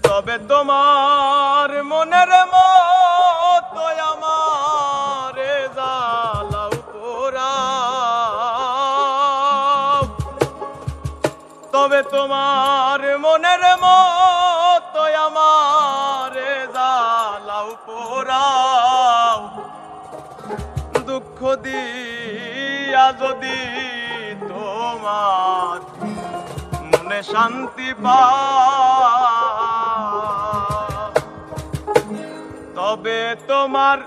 তবে তোমার মনের মতো আমারে জ্বালাও পোড়াও, তবে তোমার মনের মতো আমারে জ্বালাও পোড়াও, দুঃখ দিয়া যদি তোমার মনে শান্তি পাও, তবে তোমার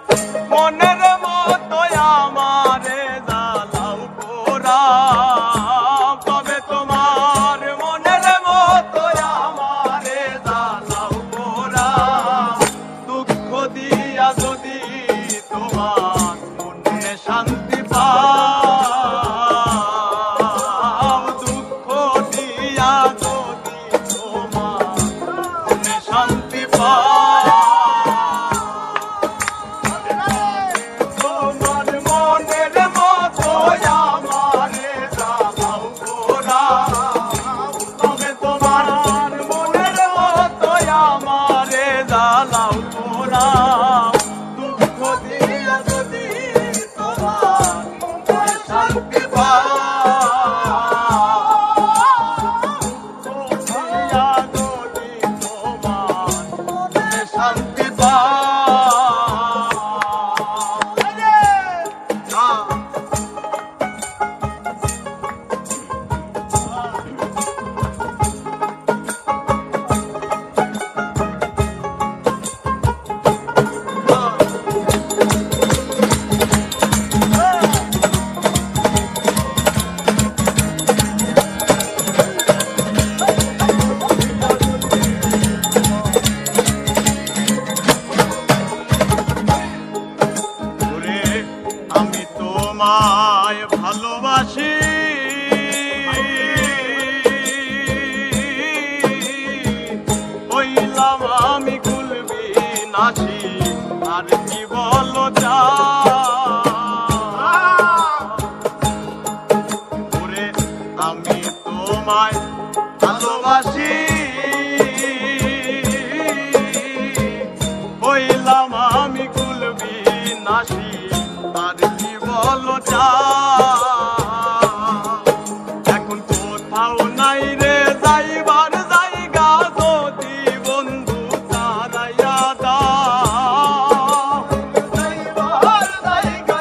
মনের মতো আমারে জ্বালাও পোড়াও, তবে তোমার মনের মতো আমারে জ্বালাও পোড়াও, দুঃখ দিয়া যদি তোমার মনে শান্তি পাও, দুঃখ দিয়া যদি তোমার মনে শান্তি পাও, তোমার মনের মতো আমারে জ্বালাও পোড়াও, তবে তোমার মনের মতো আমারে জ্বালাও পোড়াও, দুঃখ দিয়া যদি তোমার মনে শান্তি পাও, শান্তি পাও। আমি তোমায় ভালোবাসি, হইলাম আমি কুলবি নাসি, আর কি বলো ওরে আমি তোমায় ভালোবাসি, হইলাম আমি কুলবি নাসি, আর কি বলো এখন কোথাও নাই রে যাইবার জায়গা, যদি বন্ধু তারাইয়া দাও, যাইবার জায়গা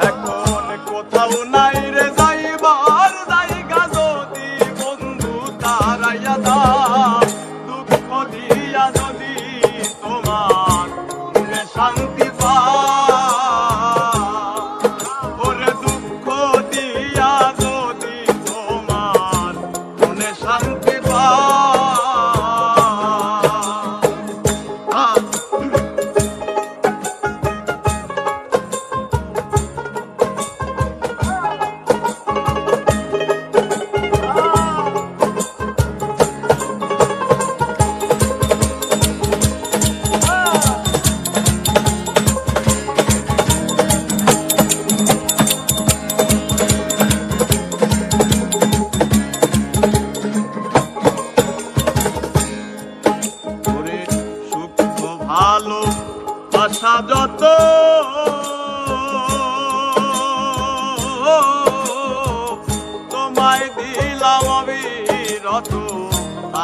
এখন কোথাও নাই রে যাইবার জায়গা, যদি বন্ধু তারাইয়া দাও, দুঃখ দিয়া যদি তোমার শান্তি পাও, ওরে দুঃখ দিয়া যদি তোমার মনে শান্তি পাও, ভালোবাসা যত তোমায় দিলাম অবিরত,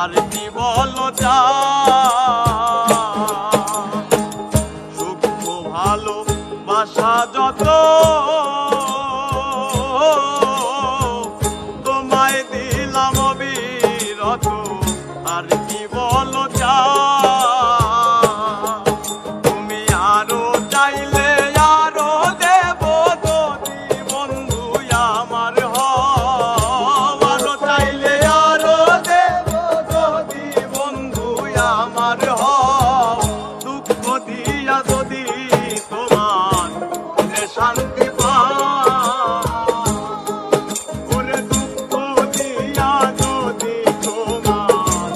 আর কি বলো সূক্ষ্ম ভালোবাসা যত তোমায় দিলাম অবিরত, আর কি বলো শান্তি পাও, ওরে দুঃখ দিয়া যদি তোমার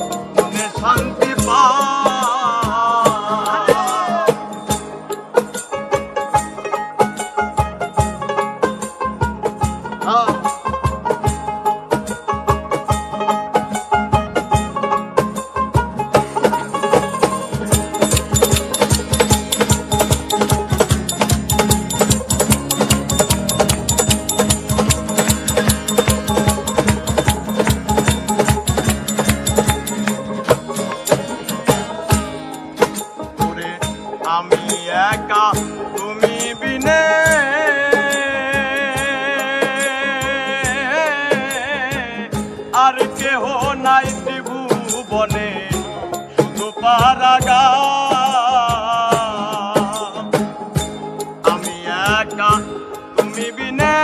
নাই ত্রিভুবনে শুধু পারাগার। আমি একা তুমি বিনে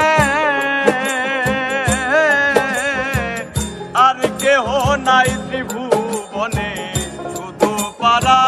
আর কেহ নাই ত্রিভুবনে শুধু পারা।